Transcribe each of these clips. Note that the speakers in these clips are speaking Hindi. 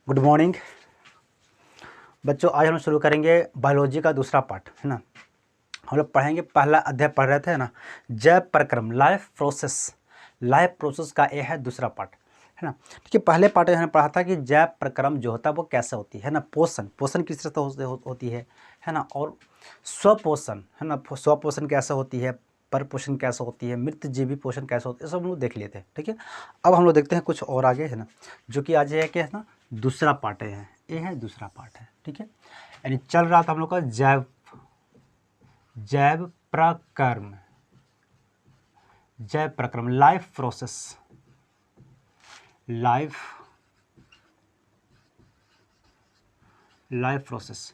गुड मॉर्निंग बच्चों। आज हम शुरू करेंगे बायोलॉजी का दूसरा पार्ट, है ना। हम लोग पढ़ेंगे, पहला अध्याय पढ़ रहे थे ना, जैव प्रक्रम, लाइफ प्रोसेस का ये है दूसरा पार्ट, है ना। ठीक है, पहले पार्ट में हमने पढ़ा था कि जैव प्रक्रम जो होता है वो कैसे होती है ना, पोषण किस तरह से होती है ना, और स्वपोषण, है ना, स्वपोषण कैसे होती है, परपोषण कैसे होती है, मृत जीवी पोषण कैसे होती है, सब हम लोग देख लिए थे। ठीक है, अब हम लोग देखते हैं कुछ और आगे, है ना, जो कि आज है कि है ना दूसरा पार्ट है, ये है दूसरा पार्ट है। ठीक है, यानी चल रहा था हम लोग का जैव प्रक्रम, लाइफ प्रोसेस।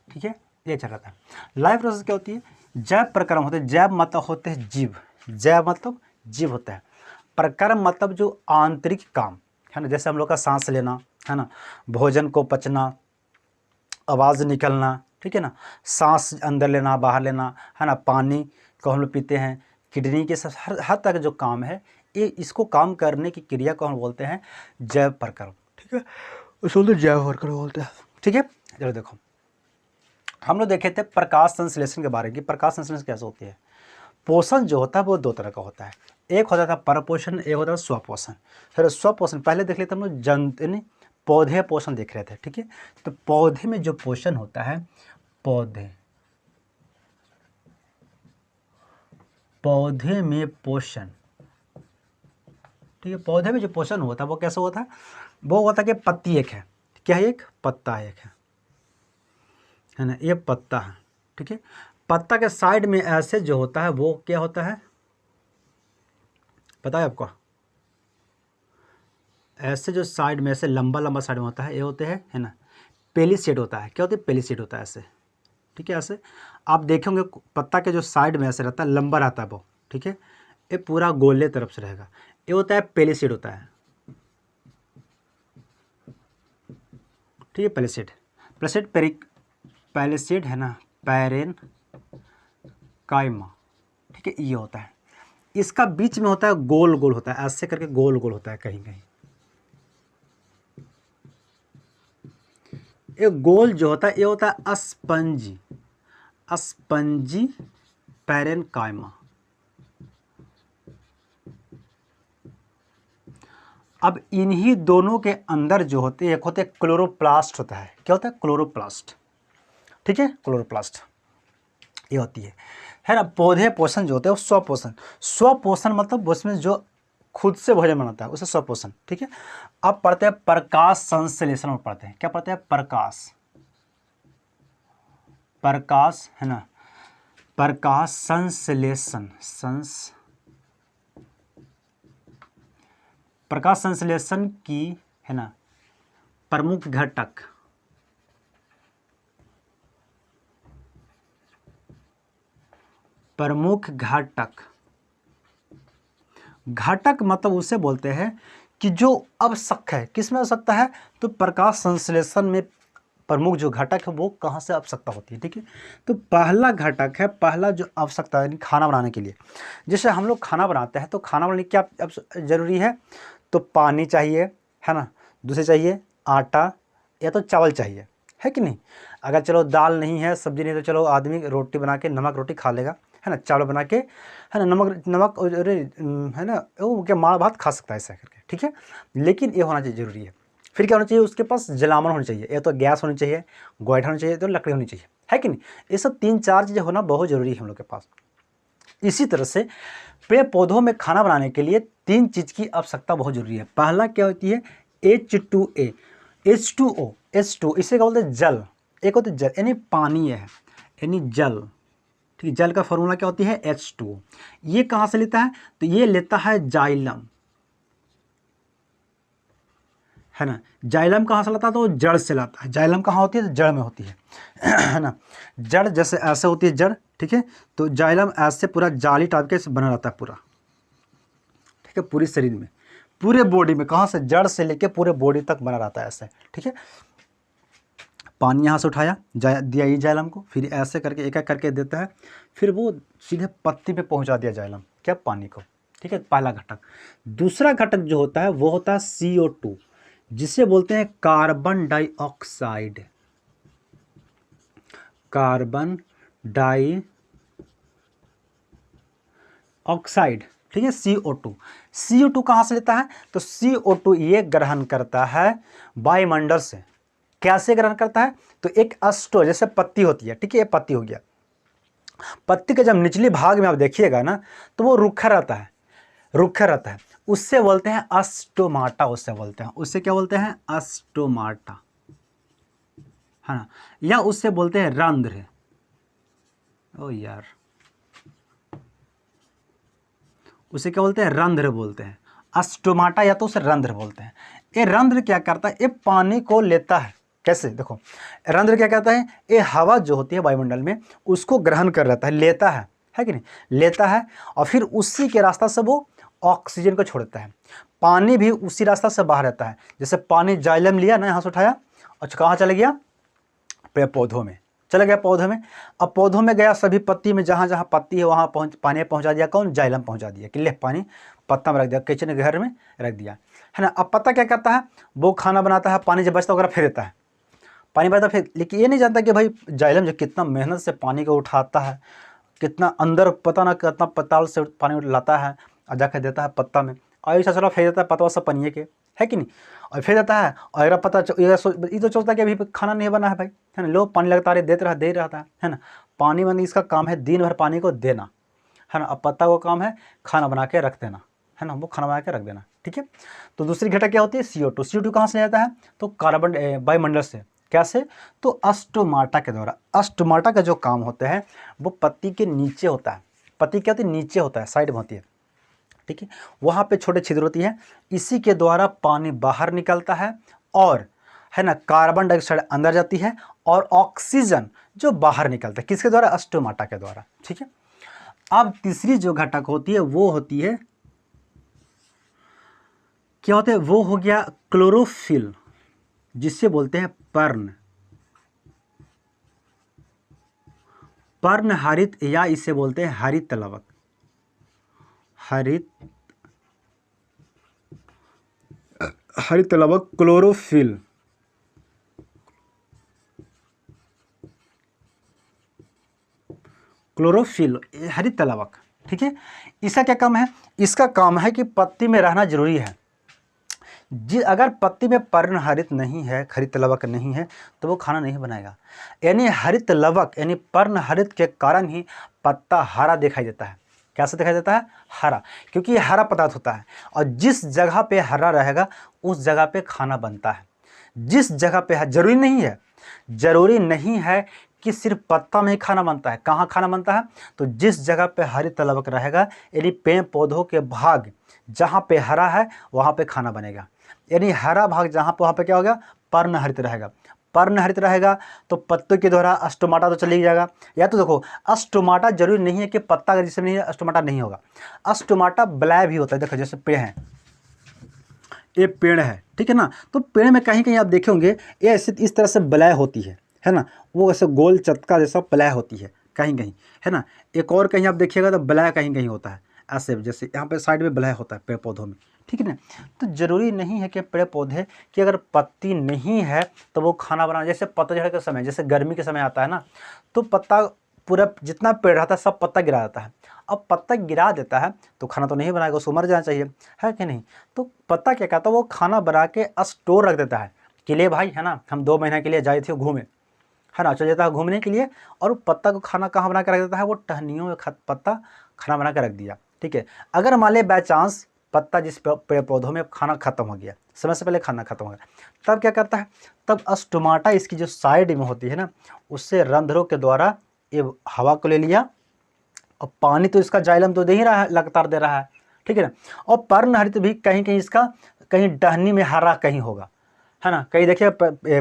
ठीक है, ये चल रहा था। लाइफ प्रोसेस क्या होती है? जैव प्रक्रम होते हैं, जैव मतलब होते हैं जीव, जैव मतलब जीव होता है, प्रक्रम मतलब जो आंतरिक काम, है ना, जैसे हम लोग का सांस लेना, है ना, भोजन को पचना, आवाज़ निकलना, ठीक है ना, सांस अंदर लेना बाहर लेना, है ना, पानी को हम लोग पीते हैं, किडनी के सब हर तरह का जो काम है, ये इसको काम करने की क्रिया को हम बोलते हैं जैव प्रक्रम। ठीक है, उसको जैव प्रक्रम बोलते हैं। ठीक है, चलो देखो, हम लोग देखे थे प्रकाश संश्लेषण के बारे में कि प्रकाश संश्लेषण कैसे होती है। पोषण जो होता है वो दो तरह का होता है, एक होता था परपोषण, एक होता था स्वपोषण। फिर स्वपोषण पहले देख लेते हम लोग यानी पौधे पोषण देख रहे थे। ठीक है, तो पौधे में जो पोषण होता है, पौधे में पोषण, ठीक है, पौधे में जो पोषण होता है वो कैसे होता है? वो होता है कि पत्ती एक है, क्या है? एक पत्ता एक है ना, ये पत्ता है। ठीक है, पत्ता के साइड में ऐसे जो होता है वो क्या होता है, पता है आपको? ऐसे जो साइड में ऐसे लंबा लंबा साइड में होता है, ये होते हैं, है ना, पेलिसेड होता है। क्या होता है? पेलिसेड होता है ऐसे। ठीक है, ऐसे आप देखेंगे पत्ता के जो साइड में ऐसे रहता है, लंबा रहता है वो। ठीक है, ये पूरा गोले तरफ से रहेगा, ये होता है पेलिसेड होता है। ठीक है, पैलिसेड है ना, पैरेन काइमा। ठीक है, ये होता है, इसका बीच में होता है गोल गोल होता है, ऐसे करके गोल गोल होता है कहीं कहीं। ये गोल जो होता है ये होता है स्पंजी पैरेन काइमा। अब इन्हीं दोनों के अंदर जो होते हैं, एक होते हैं क्लोरोप्लास्ट होता है। क्या होता है? क्लोरोप्लास्ट। ठीक है, क्लोरोप्लास्ट ये होती है ना। पौधे पोषण जो होते हैं वो स्वपोषण मतलब उसमें जो खुद से भोजन बनाता है उसे स्वपोषण। ठीक है, अब पढ़ते हैं प्रकाश संश्लेषण और पढ़ते हैं, क्या पढ़ते हैं? प्रकाश है ना, प्रकाश संश्लेषण, प्रकाश संश्लेषण की, है ना, प्रमुख घटक, घटक मतलब उसे बोलते हैं कि जो आवश्यक है, किस में आवश्यकता है? तो प्रकाश संश्लेषण में प्रमुख जो घटक है वो कहाँ से आवश्यकता होती है। ठीक है, तो पहला घटक है, पहला जो आवश्यकता है खाना बनाने के लिए। जैसे हम लोग खाना बनाते हैं तो खाना बनाने क्या जरूरी है? तो पानी चाहिए, है ना, दूसरे चाहिए आटा या तो चावल चाहिए, है कि नहीं। अगर चलो दाल नहीं है, सब्जी नहीं, तो चलो आदमी रोटी बना के नमक रोटी खा लेगा, है ना, चावल बना के, है ना, नमक अरे है ना, वो क्या माँ भात खा सकता है ऐसा करके। ठीक है, लेकिन ये होना चाहिए, ज़रूरी है। फिर क्या होना चाहिए? उसके पास जलावन होनी चाहिए, या तो गैस होनी चाहिए, गोइठा होनी चाहिए, तो लकड़ी होनी चाहिए, है कि नहीं। ये सब 3-4 चीज़ें होना बहुत ज़रूरी है हम लोग के पास। इसी तरह से पेड़ पौधों में खाना बनाने के लिए 3 चीज़ की आवश्यकता बहुत जरूरी है। पहला क्या होती है? H2A, H2O, इसे क्या बोलते हैं? जल। एक होता है जल यानी पानी है, यानी जल। ठीक है, जल का फॉर्मूला क्या होती है? H2O। ये कहाँ से लेता है? तो ये लेता है जाइलम, है ना। जाइलम कहाँ से लाता है? तो जड़ से लाता है। जाइलम कहाँ होती है? तो जड़ में होती है है ना। जड़ जैसे ऐसे होती है जड़, ठीक है, तो जाइलम ऐसे पूरा जाली टाइप के बना रहता है पूरा। ठीक है, पूरी शरीर में, पूरे बॉडी में, कहाँ से? जड़ से लेके पूरे बॉडी तक बना रहता है ऐसे। ठीक है, पानी यहाँ से उठाया, दिया ये जाइलम को, फिर ऐसे करके एक एक करके देता है, फिर वो सीधे पत्ती पे पहुँचा दिया जाइलम, क्या? पानी को। ठीक है, पहला घटक। दूसरा घटक जो होता है वो होता है CO2, जिसे बोलते हैं कार्बन डाइऑक्साइड, कार्बन डाइऑक्साइड, ठीक है, CO2। CO2 कहाँ से लेता है? तो CO2 ये ग्रहण करता है वायुमंडल से। कैसे ग्रहण करता है? तो एक अस्टो, जैसे पत्ती होती है, ठीक है, ये पत्ती हो गया, पत्ती के जब निचले भाग में आप देखिएगा ना तो वो रूखा रहता है, रूखा रहता है, उससे बोलते हैं अस्टोमाटा, उससे बोलते हैं, उससे क्या बोलते हैं? अस्टोमाटा, है ना, या उससे बोलते हैं रंध्र। ओ यार, उसे क्या बोलते हैं? रंध्र बोलते हैं, अस्टोमाटा, या तो उसे रंध्र बोलते हैं। ये रंध्र क्या करता है? ये पानी को लेता है। कैसे? देखो, रंध्र क्या कहता है? ये हवा जो होती है वायुमंडल में उसको ग्रहण कर लेता है, लेता है कि नहीं? लेता है, और फिर उसी के रास्ता से वो ऑक्सीजन को छोड़ता है। पानी भी उसी रास्ता से बाहर रहता है। जैसे पानी जाइलम लिया ना, यहाँ से उठाया और कहाँ चले गया? पेड़ पौधों में चला गया, पौधों में। अब पौधों में गया, सभी पत्ती में जहाँ जहाँ पत्ती है वहाँ पानी पहुँचा दिया। कौन? जाइलम पहुँचा दिया कि ले पानी पत्ता में रख दिया, किचन के घर में रख दिया, है ना। अब पत्ता क्या करता है? वो खाना बनाता है, पानी जब बचता वगैरह फेर देता है, पानी बचता फिर। लेकिन ये नहीं जानता कि भाई जाइलम जो कितना मेहनत से पानी को उठाता है, कितना अंदर पता ना कितना पताल से पानी लाता है और जाकर देता है पत्ता में, और ऐसा चला फेर देता है पतवा सब पनिए के, है कि नहीं? और फेर देता है, और अगर पता ये तो सोचता है कि अभी खाना नहीं बना है भाई, है ना, लो पानी लगता रहे, देते रहा, दे रहा है ना। पानी में इसका काम है दिन भर पानी को देना, है ना। अब पत्ता को काम है खाना बना के रख देना, है ना, वो खाना बना के रख देना, ठीक है। तो दूसरी घटक क्या होती है? CO2। CO2 कहाँ से आता है? तो कार्बन वायुमंडल से। कैसे? तो अस्टोमाटा के द्वारा। अस्टोमाटा का जो काम होता है वो पत्ती के नीचे होता है। पत्ती क्या होती है? नीचे होता है, साइड में होती है, ठीक है। वहाँ पे छोटे छिद्र होती है, इसी के द्वारा पानी बाहर निकलता है, और है ना, कार्बन डाइऑक्साइड अंदर जाती है, और ऑक्सीजन जो बाहर निकलता है, किसके द्वारा? अस्टोमाटा के द्वारा, ठीक है। अब तीसरी जो घटक होती है वो होती है, क्या होता है? वो हो गया क्लोरोफिल, जिससे बोलते हैं पर्ण, पर्ण हरित, या इसे बोलते हैं हरित लवक, हरित हरित लवक, क्लोरोफिल। क्लोरोफिल हरित लवक, ठीक है। इसका क्या काम है? इसका काम है कि पत्ती में रहना जरूरी है। अगर पत्ती में पर्ण हरित नहीं है, हरित लवक नहीं है, तो वो खाना नहीं बनाएगा। यानी हरित लवक यानी पर्ण हरित के कारण ही पत्ता हरा दिखाई देता है। कैसे दिखाई देता है? हरा, क्योंकि ये हरा पदार्थ होता है, और जिस जगह पे हरा रहेगा उस जगह पे खाना बनता है। जिस जगह पे जरूरी नहीं है, जरूरी नहीं है कि सिर्फ पत्ता में ही खाना बनता है। कहाँ खाना बनता है? तो जिस जगह पे हरित लवक रहेगा, यानी पेड़ पौधों के भाग जहाँ पे हरा है वहाँ पे खाना बनेगा। यानी हरा भाग जहाँ पे, वहाँ पे क्या होगा? पर्ण हरित रहेगा। पर्ण हरित रहेगा तो पत्तों के द्वारा अस्टोमाटा तो चली जाएगा। या तो देखो, अस्टोमाटा जरूरी नहीं है कि पत्ता अगर जिसमें नहीं है अस्टोमाटा नहीं होगा। अस्टोमाटा बलय भी होता है। देखो जैसे पेड़ है, ये पेड़ है, ठीक है ना, तो पेड़ में कहीं कहीं आप देखे होंगे ये ऐसे इस तरह से बलय होती है ना, वो ऐसे गोल चक्का जैसा बलय होती है कहीं कहीं, है ना। एक और कहीं आप देखिएगा तो बलय कहीं कहीं होता है ऐसे, जैसे यहाँ पे साइड में बलय होता है पेड़ पौधों में, ठीक है ना। तो ज़रूरी नहीं है कि पेड़ पौधे की अगर पत्ती नहीं है तो वो खाना बनाना। जैसे पतझड़ के समय, जैसे गर्मी के समय आता है ना, तो पत्ता पूरा जितना पेड़ रहता है सब पत्ता गिरा देता है। अब पत्ता गिरा देता है तो खाना तो नहीं बनाएगा, उसको मर जाना चाहिए, है कि नहीं। तो पत्ता क्या कहता है? वो खाना बना के स्टोर रख देता है कि ले भाई, है ना, हम 2 महीने के लिए जाए थे घूमे, है ना, चल जाता है घूमने के लिए। और पत्ता को खाना कहाँ बना के रख देता है? वो टहनियों में पत्ता खाना बना के रख दिया, ठीक है। अगर मान ले बाई चांस पत्ता जिस पेड़ पौधों में खाना खत्म हो गया, समय से पहले खाना खत्म हो गया, तब क्या करता है? तब अस्टोमाटा इसकी जो साइड में होती है ना, उससे रंध्रों के द्वारा ये हवा को ले लिया, और पानी तो इसका जाइलम तो दे ही रहा है, लगातार दे रहा है, ठीक है ना। और पर्ण हरित भी कहीं कहीं इसका कहीं टहनी में हरा कहीं होगा, है ना। कहीं देखिए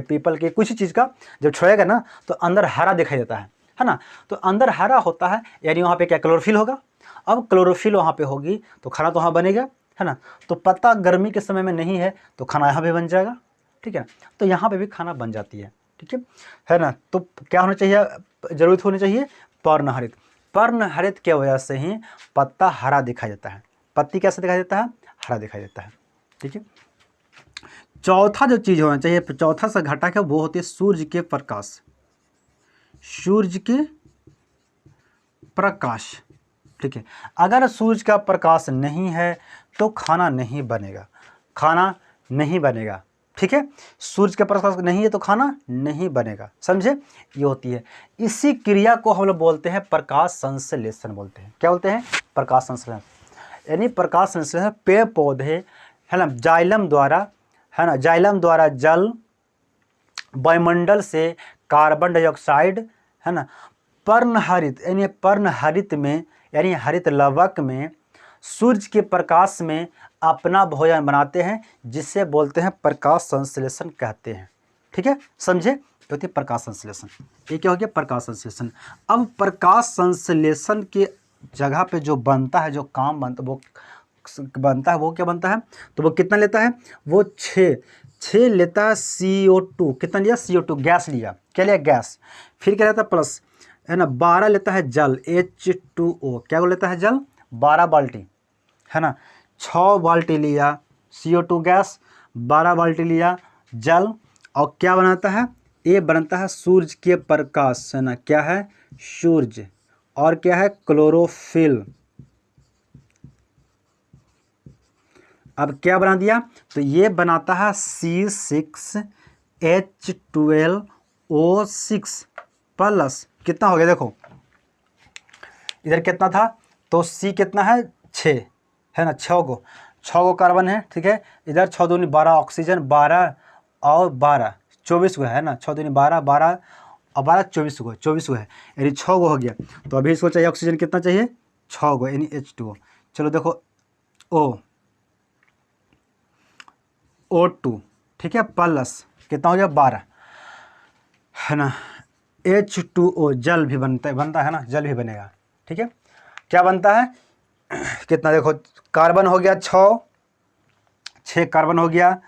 पीपल के कुछ चीज़ का जब छोड़ेगा ना तो अंदर हरा दिखाई देता है ना। तो अंदर हरा होता है, यानी वहाँ पे क्या? क्लोरोफिल होगा। अब क्लोरोफिल वहाँ पे होगी तो खाना तो वहाँ बनेगा, है ना। तो पत्ता गर्मी के समय में नहीं है तो खाना यहाँ भी बन जाएगा, ठीक है। तो यहाँ पे भी खाना बन जाती है, ठीक है ना। तो क्या होना चाहिए? जरूरत होनी चाहिए पर्ण हरित। पर्ण हरित के वजह से ही पत्ता हरा दिखाई देता है। पत्ती कैसे दिखाई देता है? हरा दिखाई देता है, ठीक है। चौथा जो चीज़ होना चाहिए, चौथा सा घटक है, वो होती है सूर्य के प्रकाश। सूर्य के प्रकाश, ठीक है। अगर सूरज का प्रकाश नहीं है तो खाना नहीं बनेगा, खाना नहीं बनेगा, ठीक है। सूरज का प्रकाश नहीं है तो खाना नहीं बनेगा, समझे। ये होती है, इसी क्रिया को हम लोग बोलते हैं प्रकाश संश्लेषण बोलते हैं। क्या बोलते हैं? प्रकाश संश्लेषण। यानी प्रकाश संश्लेषण पेड़ पौधे, है ना, जाइलम द्वारा, है ना, जाइलम द्वारा जल, वायुमंडल से कार्बन डाइऑक्साइड, है ना, पर्णहरित यानी पर्णहरित में यानी हरित लवक में सूर्य के प्रकाश में अपना भोजन बनाते हैं, जिसे बोलते हैं प्रकाश संश्लेषण कहते हैं, ठीक है, समझे। ये होती है प्रकाश संश्लेषण। ये क्या हो गया? प्रकाश संश्लेषण। अब प्रकाश संश्लेषण के जगह पे जो बनता है, जो काम बनता वो बनता है, वो क्या बनता है? तो वो कितना लेता है? वो 6 लेता है CO2। कितना लिया? CO2 गैस लिया। क्या लिया? गैस। फिर क्या लेता है? प्लस, है ना, 12 लेता है जल, H2O। क्या लेता है? जल 12 बाल्टी, है ना, 6 बाल्टी लिया CO2 गैस, 12 बाल्टी लिया जल, और क्या बनाता है? ये बनता है सूरज के प्रकाश, है ना। क्या है? सूरज। और क्या है? क्लोरोफिल। अब क्या बना दिया? तो ये बनाता है C6H12O6 प्लस, कितना हो गया देखो, इधर कितना था? तो C कितना है? 6, है ना, 6 कार्बन है, ठीक है। इधर 6 दूनी 12 ऑक्सीजन, 12 और 12 24 गो है ना, 6 दूनी 12, 12 और 12 24 गो है, यानी 6 गो हो गया। तो अभी इसको चाहिए ऑक्सीजन कितना चाहिए? 6 गो, यानी H2O। चलो देखो O2, ठीक है, प्लस कितना हो गया? 12, है ना। H2O जल भी बनता है ना, जल भी बनेगा, ठीक है। क्या बनता है? कितना देखो, कार्बन हो गया 6 कार्बन हो गया,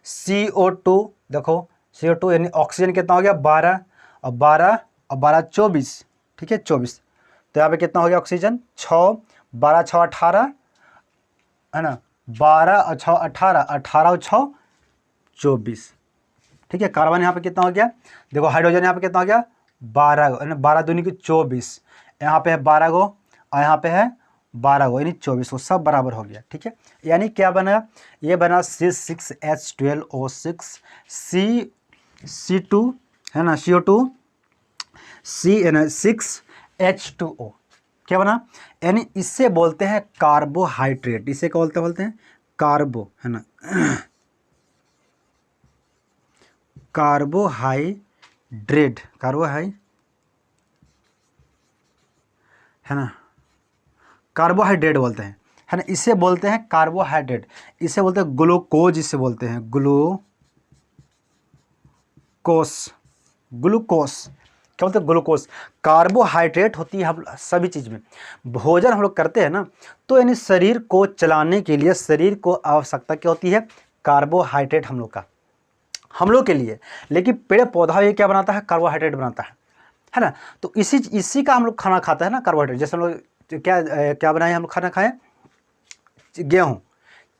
CO2 देखो, CO2 यानी ऑक्सीजन कितना हो गया? 12 और 12 और 12 24, ठीक है, 24। तो यहाँ पे कितना हो गया ऑक्सीजन? 6, 12 6 18, है ना, 12 और 6 18, 18 और 6 24, ठीक है। कार्बन यहाँ पे कितना हो गया? देखो हाइड्रोजन यहाँ पे कितना हो गया? 12 गो, 12 दूनी की 24, यहाँ पे है 12 गो और यहाँ पे है 12 गो, यानी 24 गो, सब बराबर हो गया, ठीक है। यानी क्या बना? ये बना C6H12O6 C2, है ना, CO2 6H2O। क्या बना? यानी इससे बोलते हैं कार्बोहाइड्रेट। इसे क्या बोलते हैं? कार्बो, है ना, कार्बोहाइड्रेट, है ना, कार्बोहाइड्रेट बोलते हैं, है ना। इसे बोलते हैं कार्बोहाइड्रेट। इसे बोलते हैं ग्लूकोज, इसे बोलते हैं ग्लूकोस। क्या बोलते हैं? ग्लूकोज। कार्बोहाइड्रेट होती है हम सभी चीज़ में। भोजन हम लोग करते हैं ना, तो यानी शरीर को चलाने के लिए शरीर को आवश्यकता क्या होती है? कार्बोहाइड्रेट हम लोग के लिए। लेकिन पेड़ पौधा ये क्या बनाता है? कार्बोहाइड्रेट बनाता है ना। तो इसी का हम लोग खाना खाता है ना, कार्बोहाइड्रेट। जैसे हम लोग क्या बनाए, हम लोग खाना खाएं, गेहूँ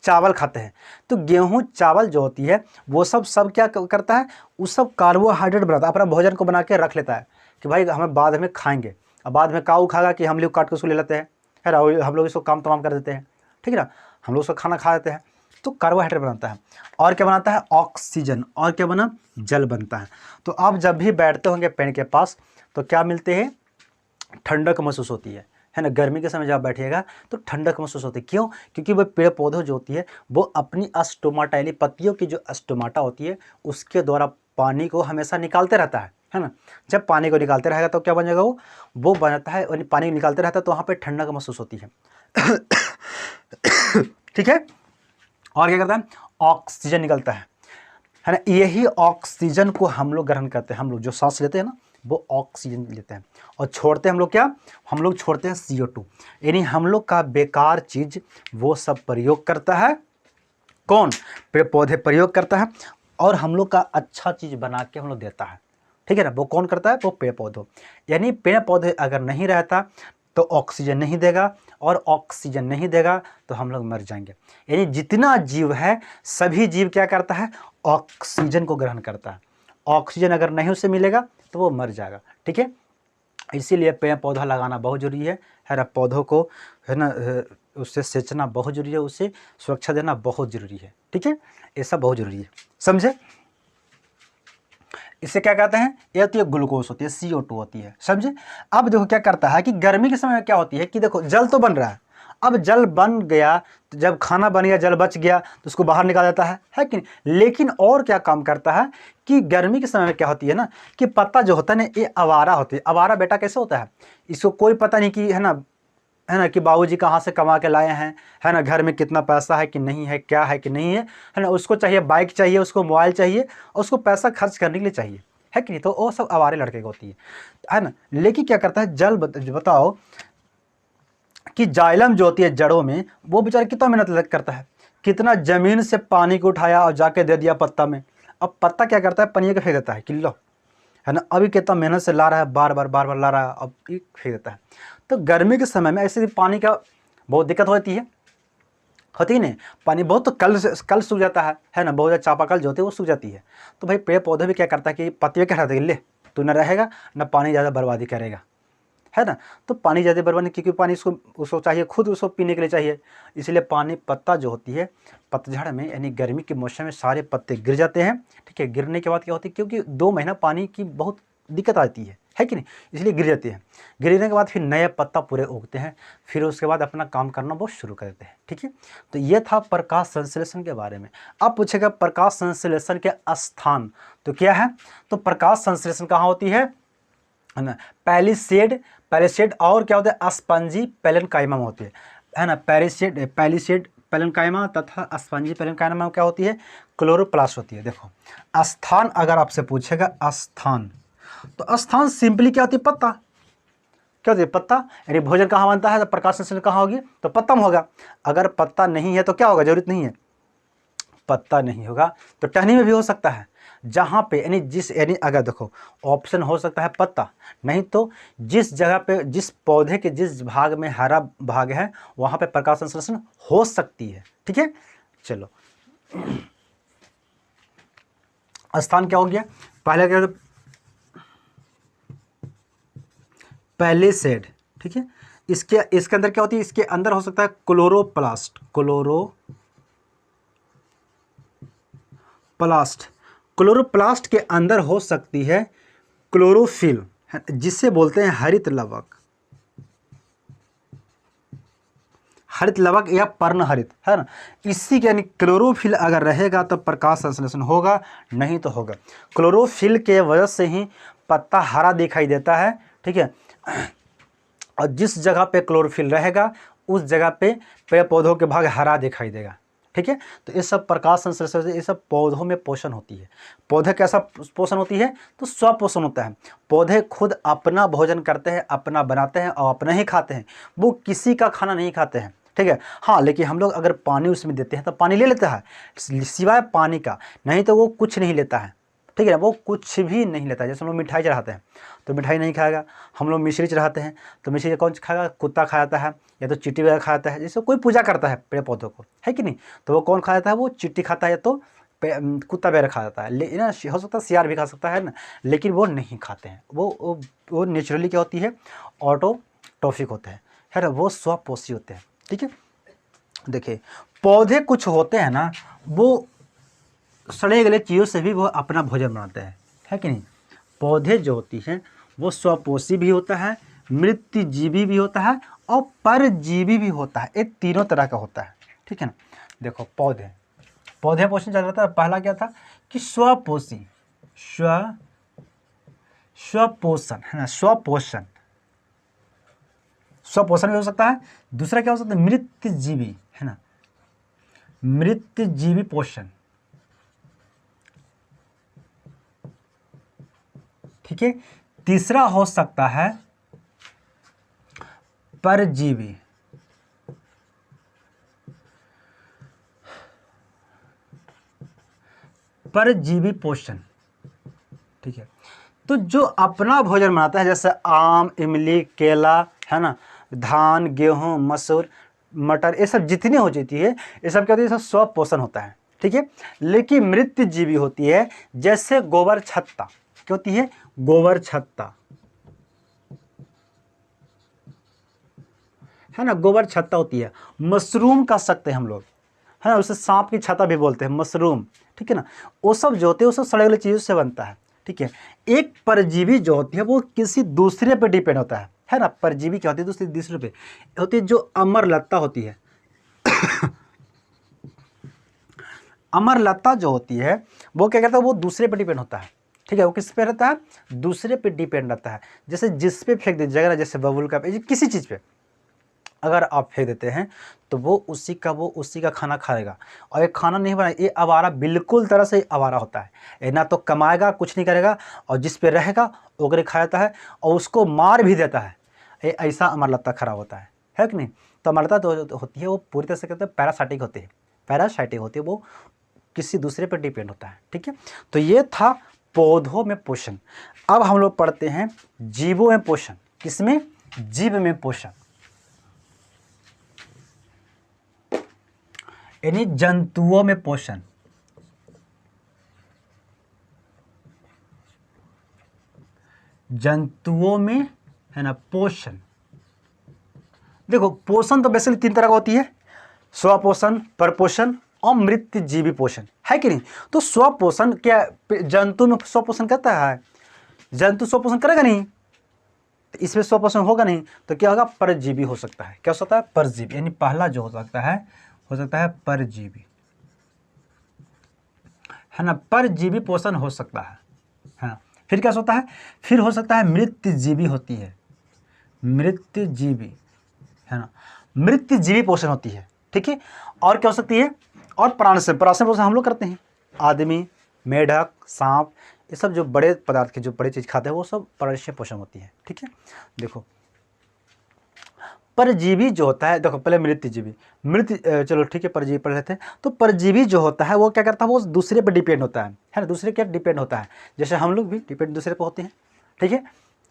चावल खाते हैं, तो गेहूँ चावल जो होती है वो सब क्या करता है? वो सब कार्बोहाइड्रेट बनाता है, अपना भोजन को बना के रख लेता है कि भाई हमें बाद में खाएंगे। अब बाद में काऊ खाएगा कि हम लोग काट के उसको ले लेते हैं, है ना, हम लोग इसको काम तमाम कर देते हैं, ठीक है ना, हम लोग उसको खाना खा देते हैं। तो कार्बोहाइड्रेट बनाता है। और क्या बनाता है? ऑक्सीजन। और क्या बना? जल बनता है। तो आप जब भी बैठते होंगे पेड़ के पास, तो क्या मिलते हैं? ठंडक महसूस होती है ना। गर्मी के समय जब बैठिएगा तो ठंडक महसूस होती है। क्यों? क्योंकि वो पेड़ पौधे जो होती है वो अपनी स्टोमाटा यानी पत्तियों की जो स्टोमाटा होती है उसके द्वारा पानी को हमेशा निकालते रहता है ना। जब पानी को निकालते रहेगा तो क्या बन जाएगा? वो बन जाता है, यानी पानी निकालते रहता है तो वहाँ पर ठंडक महसूस होती है। ठीक है। और क्या करता है? ऑक्सीजन निकलता है ना। यही ऑक्सीजन को हम लोग ग्रहण करते हैं। हम लोग जो सांस लेते हैं ना, वो ऑक्सीजन लेते हैं और छोड़ते हैं हम लोग क्या? हम लोग छोड़ते हैं CO2। यानी हम लोग का बेकार चीज़ वो सब प्रयोग करता है कौन? पेड़ पौधे प्रयोग करता है, और हम लोग का अच्छा चीज़ बना के हम लोग देता है, ठीक है ना। वो कौन करता है? वो पेड़ पौधे। यानी पेड़ पौधे अगर नहीं रहता तो ऑक्सीजन नहीं देगा, और ऑक्सीजन नहीं देगा तो हम लोग मर जाएंगे। यानी जितना जीव है, सभी जीव क्या करता है? ऑक्सीजन को ग्रहण करता है। ऑक्सीजन अगर नहीं उसे मिलेगा तो वो मर जाएगा, ठीक है। इसीलिए पेड़ पौधा लगाना बहुत ज़रूरी है ना। पौधों को है ना उससे सींचना बहुत ज़रूरी है, उसे सुरक्षा देना बहुत ज़रूरी है, ठीक है। ये सब बहुत ज़रूरी है, समझे। इसे क्या कहते हैं, ये होती है ग्लूकोज होती है, CO2 होती है, समझे। अब देखो क्या करता है कि गर्मी के समय में क्या होती है कि देखो जल तो बन रहा है, अब जल बन गया तो जब खाना बन गया, जल बच गया तो उसको बाहर निकाल देता है कि नहीं। लेकिन और क्या काम करता है कि गर्मी के समय में क्या होती है ना कि पत्ता जो होता है ना ये आवारा होती है। आवारा बेटा कैसे होता है, इसको कोई पता नहीं कि है ना कि बाबूजी कहाँ से कमा के लाए हैं, है ना, घर में कितना पैसा है कि नहीं है, क्या है कि नहीं है ना। उसको चाहिए बाइक चाहिए, उसको मोबाइल चाहिए और उसको पैसा खर्च करने के लिए चाहिए, है कि नहीं। तो वो सब आवारे लड़के की होती है ना। लेकिन क्या करता है जल बताओ कि जाइलम जो होती है जड़ों में, वो बेचारा कितना मेहनत करता है, कितना ज़मीन से पानी को उठाया और जाके दे दिया पत्ता में। अब पत्ता क्या करता है, पनिया के फेंक देता है किलो, है ना। अभी कितना मेहनत से ला रहा है, बार बार ला रहा है, अब एक फेंक देता है। तो गर्मी के समय में ऐसे पानी का बहुत दिक्कत होती ही नहीं। पानी बहुत तो कल सूख जाता है ना, बहुत ज़्यादा चापाकल जो होती है वो सूख जाती है। तो भाई पेड़ पौधे भी क्या करता है कि पत्ते क्या करते हैं, ले तू न रहेगा न पानी ज़्यादा बर्बादी करेगा, है ना। तो पानी ज़्यादा बर्बादी, क्योंकि पानी उसको चाहिए, खुद उसको पीने के लिए चाहिए। इसलिए पानी पत्ता जो होती है पतझड़ में यानी गर्मी के मौसम में सारे पत्ते गिर जाते हैं, ठीक है। गिरने के बाद क्या होती है, क्योंकि 2 महीना पानी की बहुत दिक्कत आती है कि नहीं, इसलिए गिर जाती है। गिरने के बाद फिर नए पत्ता पूरे उगते हैं, फिर उसके बाद अपना काम करना बहुत शुरू कर देते हैं, ठीक है। तो ये था प्रकाश संश्लेषण के बारे में। अब पूछेगा प्रकाश संश्लेषण के स्थान, तो क्या है, तो प्रकाश संश्लेषण कहाँ होती है ना, पैलिसेड और क्या होता है, स्पंजी पेलेनकाइमा होती है ना। पैलिसेड पेलेनकाइमा तथा स्पंजी पेलेनकाइमा क्या होती है, क्लोरोप्लास्ट होती है। देखो स्थान अगर आपसे पूछेगा स्थान, तो स्थान सिंपली क्या होती है, पत्ता। क्या होती है, पत्ता। यानी भोजन कहाँ बनता है तो प्रकाश संश्लेषण कहाँ होगी, तो पत्ता में होगा। अगर पत्ता नहीं है तो क्या होगा, जरूरत नहीं है, पत्ता नहीं होगा तो टहनी में भी हो सकता है। जहाँ पे यानी अगर देखो ऑप्शन हो सकता है पत्ता, नहीं तो जिस जगह पे जिस पौधे के जिस भाग में हरा भाग है वहाँ पे प्रकाश संश्लेषण हो सकती है, ठीक है। चलो स्थान क्या हो गया, पहले क्या, पहले सेड, ठीक है। इसके अंदर क्या होती है, इसके अंदर हो सकता है क्लोरोप्लास्ट, क्लोरोप्लास्ट के अंदर हो सकती है क्लोरोफिल, जिसे बोलते हैं हरित लवक या पर्णहरित, है ना। इसी के यानी क्लोरोफिल अगर रहेगा तो प्रकाश संश्लेषण होगा, नहीं तो होगा। क्लोरोफिल के वजह से ही पत्ता हरा दिखाई देता है, ठीक है। और जिस जगह पे क्लोरोफिल रहेगा उस जगह पे पेड़ पौधों के भाग हरा दिखाई देगा, ठीक है। तो ये सब प्रकाश संश्लेषण से ये सब पौधों में पोषण होती है। पौधे कैसा पोषण होती है, तो स्वपोषण होता है। पौधे खुद अपना भोजन करते हैं, अपना बनाते हैं और अपना ही खाते हैं, वो किसी का खाना नहीं खाते हैं, ठीक है। हाँ लेकिन हम लोग अगर पानी उसमें देते हैं तो पानी ले लेता है, सिवाय पानी का, नहीं तो वो कुछ नहीं लेता है, ठीक है। वो कुछ भी नहीं लेता है। जैसे हम लोग मिठाई चढ़ाते हैं तो मिठाई नहीं खाएगा, हम लोग मिश्री चढ़ाते हैं तो मिश्री कौन खाएगा, कुत्ता खा जाता है या तो चींटी वगैरह खा जाता है। जैसे कोई पूजा करता है पेड़ पौधों को, है कि नहीं, तो वो कौन खा जाता है, वो चींटी खाता है या तो कुत्ता वगैरह खा जाता है। लेकिन हो सकता है सियार भी खा सकता है ना, लेकिन वो नहीं खाते हैं। वो नेचुरली क्या होती है, ऑटोट्रॉफिक होते हैं, है ना, वो स्वपोषी होते हैं, ठीक है। देखिए पौधे कुछ होते हैं ना, वो सड़े गले चीज़ों से भी वो अपना भोजन बनाते हैं, है कि नहीं। पौधे जो होती हैं वो स्वपोषी भी होता है, मृतजीवी भी होता है और परजीवी भी होता है। ये तीनों तरह का होता है, ठीक है ना। देखो पौधे पोषण चल रहा था, पहला क्या था कि स्वपोषी, स्वपोषण, है ना, स्वपोषण भी हो सकता है। दूसरा क्या हो सकता है, मृतजीवी, है ना, मृतजीवी पोषण, ठीक है। तीसरा हो सकता है परजीवी, परजीवी पोषण, ठीक है। तो जो अपना भोजन बनाता है जैसे आम, इमली, केला, है ना, धान, गेहूं, मसूर, मटर, ये सब जितनी हो जाती है ये सब क्या होती है, सब स्वपोषण होता है, ठीक ठीक है। लेकिन मृत जीवी होती है, जैसे गोबर छत्ता, क्या होती है? गोबर छत्ता, है ना, गोबर छत्ता होती है। मशरूम कह सकते हैं हम लोग, है ना, उसे सांप की छत्ता भी बोलते हैं, मशरूम, ठीक है ना। वो सब जो होते हैं वो सब सड़े वाली चीज़ों से बनता है, ठीक है। एक परजीवी जो होती है वो किसी दूसरे पे डिपेंड होता है ना। परजीवी क्या होती है? दूसरे पे होती है। जो अमरलता होती है, अमरलता जो होती है वो क्या करता है? वो दूसरे पे डिपेंड होता है, ठीक है। वो किस पे रहता है? दूसरे पे डिपेंड रहता है। जैसे जिस पे फेंक दीजिएगा ना, जैसे बबुल का किसी चीज़ पे अगर आप फेंक देते हैं तो वो उसी का खाना खाएगा। और ये खाना नहीं बना, ये आवारा बिल्कुल तरह से आवारा होता है। ये ना तो कमाएगा, कुछ नहीं करेगा, और जिस पे रहेगा ओकरे खा जाता है और उसको मार भी देता है। ये ऐसा अमरलता खराब होता है कि नहीं? तो अमरलता जो होती है वो पूरी तरह से कहते हैं पैरासाइटिक होती है, पैरासाइटिक होती है, वो किसी दूसरे पर डिपेंड होता है, ठीक है। तो ये था पौधों में पोषण। अब हम लोग पढ़ते हैं जीवों में पोषण। किसमें? जीव में पोषण, यानी जंतुओं में पोषण। जंतुओं में, है ना, पोषण। देखो पोषण तो बेसिकली 3 तरह का होती है, स्वपोषण, परपोषण और मृत जीवी पोषण, है कि नहीं? तो स्वपोषण क्या जंतु में स्वपोषण करता है? जंतु स्वपोषण करेगा नहीं, तो इसमें स्वपोषण होगा नहीं, तो क्या होगा? परजीवी हो सकता है। क्या हो सकता है? परजीवी, यानी पहला जो हो सकता है परजीवी, है ना, परजीवी पोषण हो सकता है ना। फिर क्या होता है? फिर हो सकता है मृत जीवी होती है, मृत जीवी, है ना, मृत जीवी पोषण होती है, ठीक है। और क्या हो सकती है? और प्राण से पोषण हम लोग करते हैं। आदमी, मेढक, सांप, ये सब जो बड़े पदार्थ के जो बड़े चीज़ खाते हैं वो सब प्राण से पोषण होती है, ठीक है। देखो परजीवी जो होता है, देखो पहले मृत जीवी, चलो ठीक है, परजीवी पढ़ लेते हैं। तो परजीवी जो होता है वो क्या करता है? वो दूसरे पर डिपेंड होता है ना, दूसरे क्या डिपेंड होता है, जैसे हम लोग भी डिपेंड दूसरे पर होते हैं, ठीक है।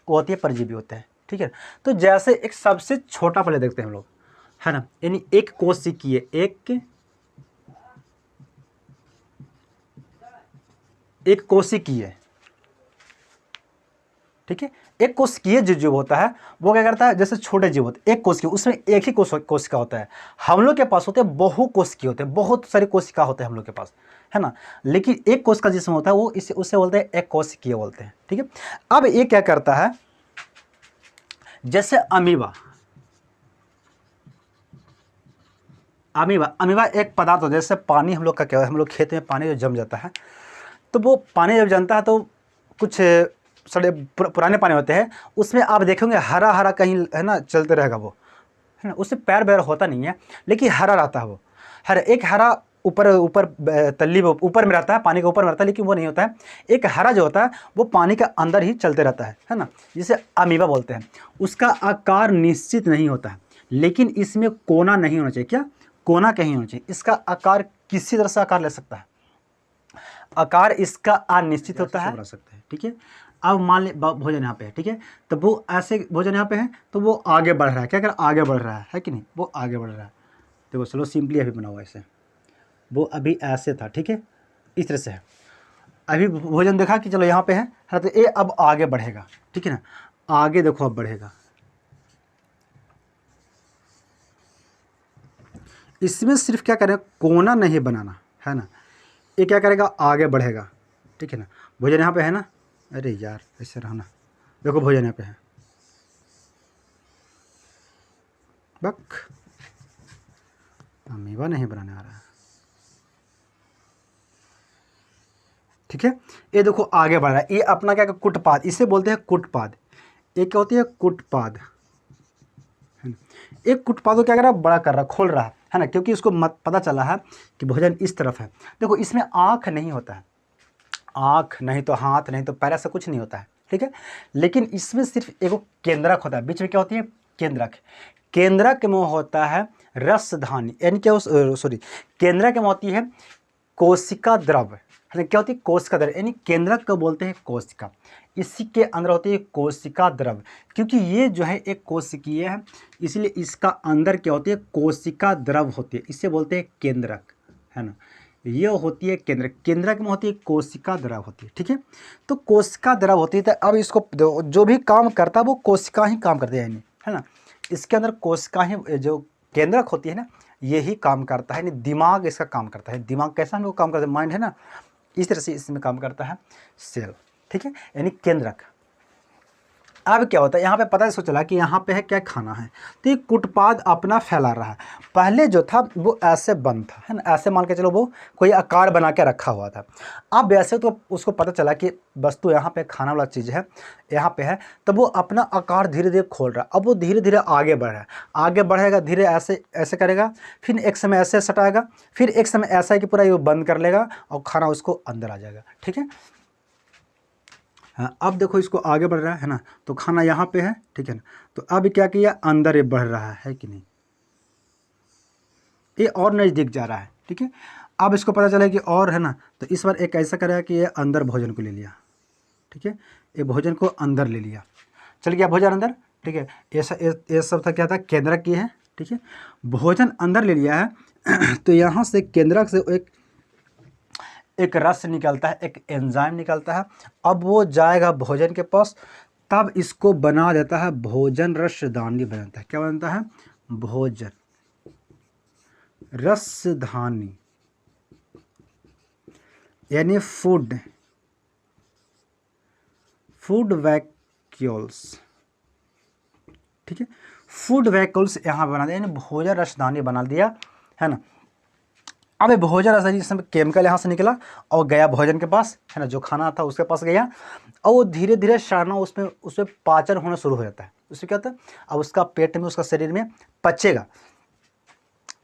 वो होती है परजीवी होता है, ठीक है। तो जैसे एक सबसे छोटा पहले देखते हैं हम लोग, है ना, यानी एक कोशिकीय, एक कोशिकीय, ठीक है। एक कोशिकीय जो जीव होता है वो क्या करता है? जैसे छोटे जीव होते हैं, एक कोशिका, उसमें एक ही कोशिका होता है। हम लोग के पास होते हैं बहु कोशिकीय होते हैं, बहुत सारी कोशिका होते हैं हम लोग के पास, है ना। लेकिन एक कोशिका जिसमें होता है वो उससे बोलते हैं एक कोशिकीय बोलते हैं, ठीक है। अब ये क्या करता है? जैसे अमीबा, अमीबा एक पदार्थ होता है, जैसे पानी हम लोग का क्या है, हम लोग खेत में पानी जो जम जाता है, तो वो पानी जब जमता है तो कुछ सड़े पुराने पानी होते हैं, उसमें आप देखेंगे हरा हरा कहीं, है ना, चलते रहेगा वो, है ना, उससे पैर बैर होता नहीं है, लेकिन हरा रहता है वो, हर एक हरा ऊपर ऊपर तल्ली ऊपर में रहता है, पानी के ऊपर में रहता है, लेकिन वो नहीं होता है। एक हरा जो होता है वो पानी के अंदर ही चलते रहता है ना, जिसे अमीबा बोलते हैं। उसका आकार निश्चित नहीं होता है, लेकिन इसमें कोना नहीं होना चाहिए। क्या? कोना कहीं होना चाहिए। इसका आकार किसी तरह से आकार ले सकता है, आकार इसका अनिश्चित होता है, सकते हैं, ठीक है। अब मान ले भोजन यहाँ पे है, ठीक है, तो वो ऐसे भोजन यहाँ पे है तो वो आगे बढ़ रहा है, क्या कर आगे बढ़ रहा है कि नहीं? वो आगे बढ़ रहा है। देखो चलो सिंपली अभी बना हुआ ऐसे, वो अभी ऐसे था, ठीक है, इस तरह से है। अभी भोजन देखा कि चलो यहाँ पे है ना, तो ये अब आगे बढ़ेगा, ठीक है ना, आगे देखो अब बढ़ेगा। इसमें सिर्फ क्या करें? कोना नहीं बनाना, है ना। ये क्या करेगा? आगे बढ़ेगा, ठीक है ना। भोजन यहाँ पे है ना, अरे यार ऐसे रहना, देखो भोजन यहाँ पे है, बक अमीबा नहीं बनाने आ रहा है, ठीक है। ये देखो आगे बढ़ रहा है, ये अपना क्या कुटपाद, इसे बोलते हैं कुटपाद। ये क्या होती है? कुटपाद, है ना। एक कुटपाद को क्या कर रहा है? बड़ा कर रहा है, खोल रहा है ना, क्योंकि उसको पता चला है कि भोजन इस तरफ है। देखो इसमें आँख नहीं होता है, आँख नहीं तो हाथ नहीं तो पैर, ऐसा कुछ नहीं होता है, ठीक है। लेकिन इसमें सिर्फ एक केंद्रक होता है, बीच में क्या होती है? केंद्रक। केंद्रक में होता है रसधानी, यानी क्या, सॉरी, केंद्रक में होती है कोशिका द्रव, है ना। क्या होती है? कोशिका द्रव, यानी केंद्रक को बोलते हैं कोशिका। इसी के अंदर होती है कोशिका द्रव, क्योंकि ये जो है एक कोशिकीय है, इसलिए इसका अंदर क्या होती है? कोशिका द्रव होती है, इसे बोलते हैं केंद्रक, है ना। ये होती है केंद्रक। केंद्रक में होती है कोशिका द्रव होती है, ठीक है। तो कोशिका द्रव होती है, तो अब इसको जो भी काम करता है वो कोशिका ही काम करती है, यानी है ना, इसके अंदर कोशिका ही जो केंद्रक होती है ना, यही काम करता है, यानी दिमाग इसका काम करता है। दिमाग कैसा हम लोग काम करता है, माइंड है ना, इस तरह से इसमें काम करता है सेल, ठीक है, यानी केंद्रक। अब क्या होता है, यहाँ पे पता इसको चला कि यहाँ पे है क्या, खाना है, तो ये कुटपाद अपना फैला रहा है। पहले जो था वो ऐसे बंद था, है ना, ऐसे मान के चलो वो कोई आकार बना के रखा हुआ था। अब वैसे तो उसको पता चला कि वस्तु यहाँ पे खाना वाला चीज़ है, यहाँ पे है, तो वो अपना आकार धीरे धीरे खोल रहा है। अब वो धीरे धीरे आगे बढ़ रहा है, आगे बढ़ेगा, धीरे ऐसे ऐसे करेगा, फिर एक समय ऐसे सटाएगा, फिर एक समय ऐसा है कि पूरा ये बंद कर लेगा और खाना उसको अंदर आ जाएगा, ठीक है। हाँ, अब देखो इसको आगे बढ़ रहा है ना, तो खाना यहाँ पे है, ठीक है ना, तो अब क्या किया, अंदर ये बढ़ रहा है कि नहीं, ये और नज़दीक जा रहा है, ठीक है। अब इसको पता चला कि और है ना, तो इस बार एक ऐसा करेगा कि ये अंदर भोजन को ले लिया, ठीक है, ये भोजन को अंदर ले लिया, चल गया भोजन अंदर, ठीक है। ऐसा ये सब था, क्या था, केंद्रक की है, ठीक है, भोजन अंदर ले लिया है। तो यहाँ से केंद्रक से एक रस निकलता है, एक एंजाइम निकलता है। अब वो जाएगा भोजन के पास, तब इसको बना देता है भोजन रसधानी बनाता है। क्या बनता है, भोजन रसधानी, यानी फूड वैक्यूल्स, ठीक है, फूड वैक्यूल्स यहाँ बना दिया, यानी भोजन रसधानी बना दिया, है ना। अब ये भोजन रसधानी जिसमें केमिकल यहाँ से निकला और गया भोजन के पास, है ना, जो खाना था उसके पास गया, और वो धीरे धीरे शाना उसमें पाचन होना शुरू हो जाता है। उससे क्या होता है, अब उसका पेट में, उसका शरीर में पचेगा।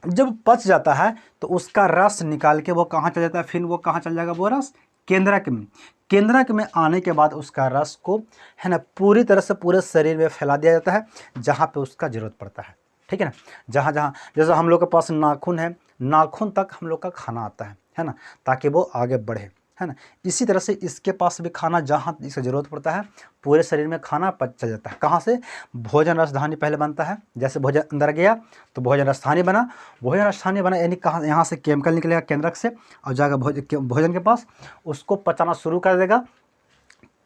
जब पच जाता है तो उसका रस निकाल के वो कहाँ चल जाता है, फिर वो कहाँ चल जाएगा, वो रस केंद्रक में। केंद्रक में आने के बाद उसका रस को, है ना, पूरी तरह से पूरे शरीर में फैला दिया जाता है, जहाँ पे उसका ज़रूरत पड़ता है, ठीक है ना। जहाँ जहाँ, जैसे हम लोग के पास नाखून है, नाखून तक हम लोग का खाना आता है ना, ताकि वो आगे बढ़े, है ना। इसी तरह से इसके पास भी खाना, जहाँ इसकी ज़रूरत पड़ता है, पूरे शरीर में खाना पच चल जाता है। कहाँ से, भोजन रसधानी पहले बनता है, जैसे भोजन अंदर गया तो भोजन रसधानी बना, भोजन रसधानी बना, यानी कहाँ, यहाँ से केमिकल निकलेगा केंद्रक से और जाएगा भोजन के पास, उसको पचाना शुरू कर देगा,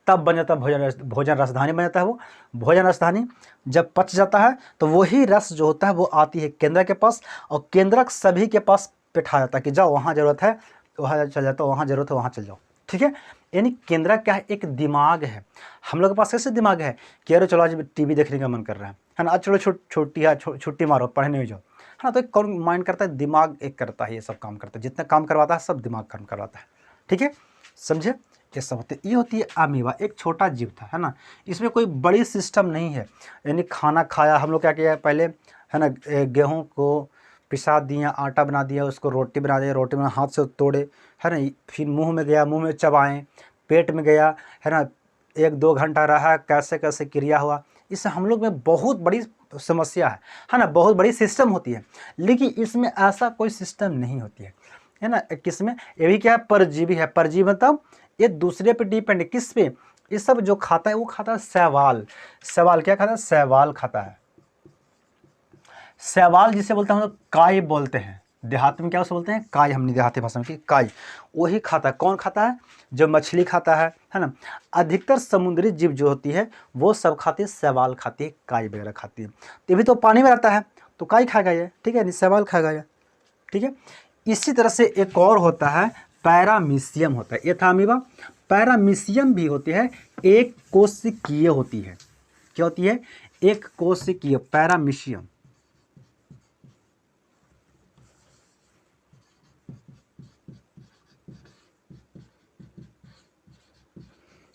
तब बन जाता है भोजन रसधानी बन जाता है। वो भोजन रसधानी जब पच जाता है तो वही रस जो होता है वो आती है केंद्रक के पास, और केंद्रक सभी के पास बैठा जाता है कि जाओ, वहाँ ज़रूरत है वहाँ चल जाता, वहाँ ज़रूरत है वहाँ चल जाओ, ठीक है। यानी केंद्रक क्या है, एक दिमाग है। हम लोग के पास कैसे दिमाग है कि अरे चलो आज टीवी देखने का मन कर रहा है ना, आज चलो छुट्टी मारो, पढ़ने नहीं जाओ, है ना। तो एक कौन माइंड करता है, दिमाग एक करता है, ये सब काम करता है, जितना काम करवाता है सब दिमाग काम करवाता है, ठीक है, समझे। ये सब होते, ये होती है अमीबा, एक छोटा जीव था, है ना, इसमें कोई बड़ी सिस्टम नहीं है। यानी खाना खाया, हम लोग क्या किया पहले, है ना, गेहूं को पिसा दिया, आटा बना दिया, उसको रोटी बना दिया, रोटी में हाथ से तोड़े, है ना, फिर मुंह में गया, मुंह में चबाएं, पेट में गया, है ना, 1-2 घंटा रहा, कैसे कैसे क्रिया हुआ। इससे हम लोग में बहुत बड़ी समस्या है ना, बहुत बड़ी सिस्टम होती है, लेकिन इसमें ऐसा कोई सिस्टम नहीं होती है ना। किसमें, ये भी क्या है, परजीवी है। परजीवी मतलब ये दूसरे पे डिपेंड है, किस पे, ये सब जो खाता है वो खाता है शैवाल। शैवाल क्या खाता है, शैवाल खाता है। शैवाल जिसे बोलते हैं हम लोग काई बोलते हैं, देहात में क्या उसे बोलते हैं, काई, हमने देहाती भाषा में की काई, वही खाता है। कौन खाता है, जो मछली खाता है ना। अधिकतर समुद्री जीव जो होती है वो सब खाती है, शैवाल खाती है, काई वगैरह खाती है। तो ये भी तो पानी में रहता है, तो काई खाएगा ये, ठीक है, नहीं शैवाल खाएगा ये, ठीक है। इसी तरह से एक और होता है, पैरामीशियम होता है, ये था अमीबा। पैरामीशियम भी होती है, एक कोशिकीय होती है। क्या होती है, एक कोशिकीय, पैरामीशियम,